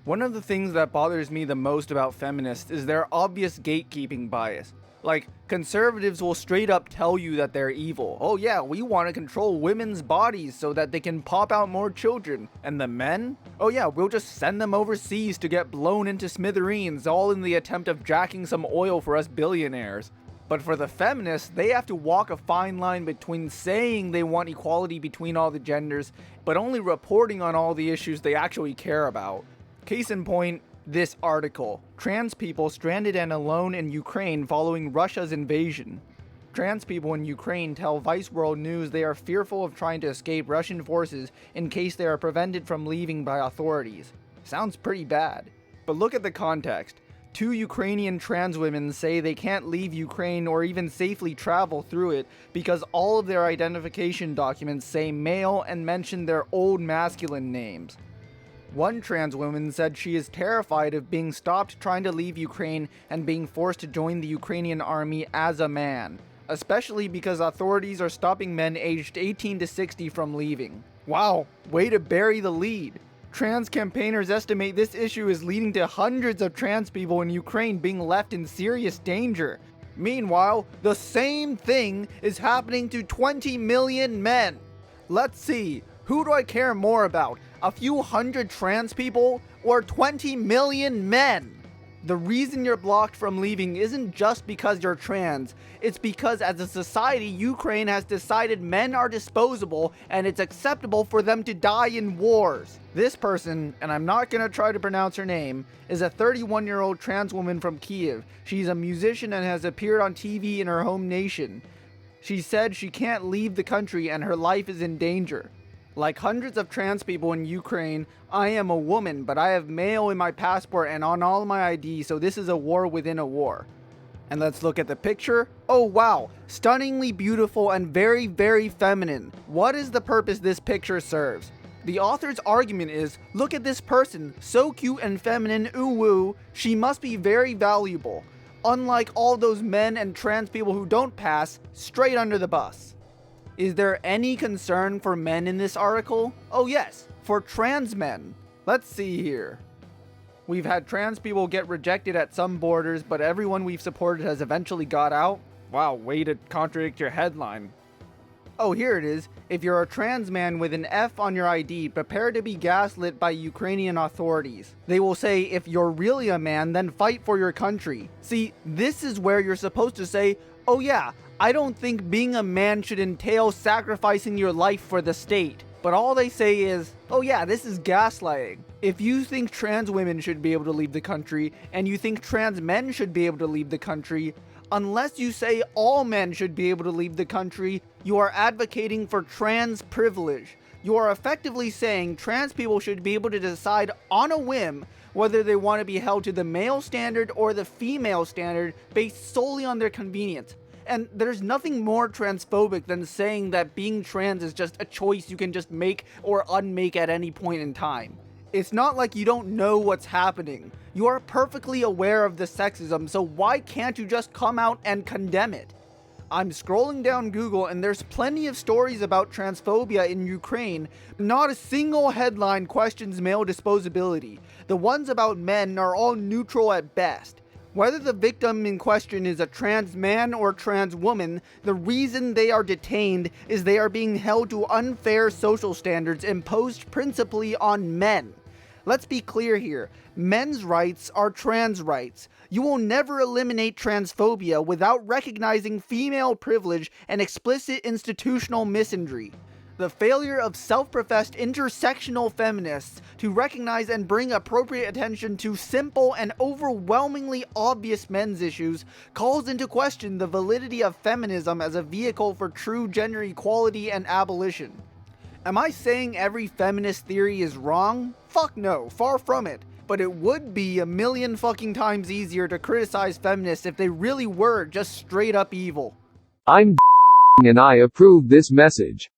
One of the things that bothers me the most about feminists is their obvious gatekeeping bias. Like, conservatives will straight up tell you that they're evil. Oh yeah, we want to control women's bodies so that they can pop out more children. And the men? Oh yeah, we'll just send them overseas to get blown into smithereens, all in the attempt of jacking some oil for us billionaires. But for the feminists, they have to walk a fine line between saying they want equality between all the genders, but only reporting on all the issues they actually care about. Case in point, this article. Trans people stranded and alone in Ukraine following Russia's invasion. Trans people in Ukraine tell Vice World News they are fearful of trying to escape Russian forces in case they are prevented from leaving by authorities. Sounds pretty bad. But look at the context. Two Ukrainian trans women say they can't leave Ukraine or even safely travel through it because all of their identification documents say male and mention their old masculine names. One trans woman said she is terrified of being stopped trying to leave Ukraine and being forced to join the Ukrainian army as a man, especially because authorities are stopping men aged 18 to 60 from leaving. Wow, way to bury the lead. Trans campaigners estimate this issue is leading to hundreds of trans people in Ukraine being left in serious danger. Meanwhile, the same thing is happening to 20 million men. Let's see, who do I care more about? A few hundred trans people or 20 million men? The reason you're blocked from leaving isn't just because you're trans. It's because as a society, Ukraine has decided men are disposable and it's acceptable for them to die in wars. This person, and I'm not gonna try to pronounce her name, is a 31-year-old trans woman from Kiev. She's a musician and has appeared on TV in her home nation. She said she can't leave the country and her life is in danger. Like hundreds of trans people in Ukraine, I am a woman, but I have male in my passport and on all my ID, so this is a war within a war. And let's look at the picture. Oh wow, stunningly beautiful and very, very feminine. What is the purpose this picture serves? The author's argument is, look at this person, so cute and feminine, ooh woo, she must be very valuable. Unlike all those men and trans people who don't pass, straight under the bus. Is there any concern for men in this article? Oh yes, for trans men. Let's see here. We've had trans people get rejected at some borders, but everyone we've supported has eventually got out. Wow, way to contradict your headline. Oh, here it is. If you're a trans man with an F on your ID, prepare to be gaslit by Ukrainian authorities. They will say, if you're really a man, then fight for your country. See, this is where you're supposed to say, oh yeah, I don't think being a man should entail sacrificing your life for the state. But all they say is, oh yeah, this is gaslighting. If you think trans women should be able to leave the country, and you think trans men should be able to leave the country, unless you say all men should be able to leave the country, you are advocating for trans privilege. You are effectively saying trans people should be able to decide on a whim whether they want to be held to the male standard or the female standard based solely on their convenience. And there's nothing more transphobic than saying that being trans is just a choice you can just make or unmake at any point in time. It's not like you don't know what's happening. You are perfectly aware of the sexism, so why can't you just come out and condemn it? I'm scrolling down Google and there's plenty of stories about transphobia in Ukraine. Not a single headline questions male disposability. The ones about men are all neutral at best. Whether the victim in question is a trans man or trans woman, the reason they are detained is they are being held to unfair social standards imposed principally on men. Let's be clear here, men's rights are trans rights. You will never eliminate transphobia without recognizing female privilege and explicit institutional misandry. The failure of self-professed intersectional feminists to recognize and bring appropriate attention to simple and overwhelmingly obvious men's issues calls into question the validity of feminism as a vehicle for true gender equality and abolition. Am I saying every feminist theory is wrong? Fuck no, far from it. But it would be a million fucking times easier to criticize feminists if they really were just straight up evil. I'm and I approve this message.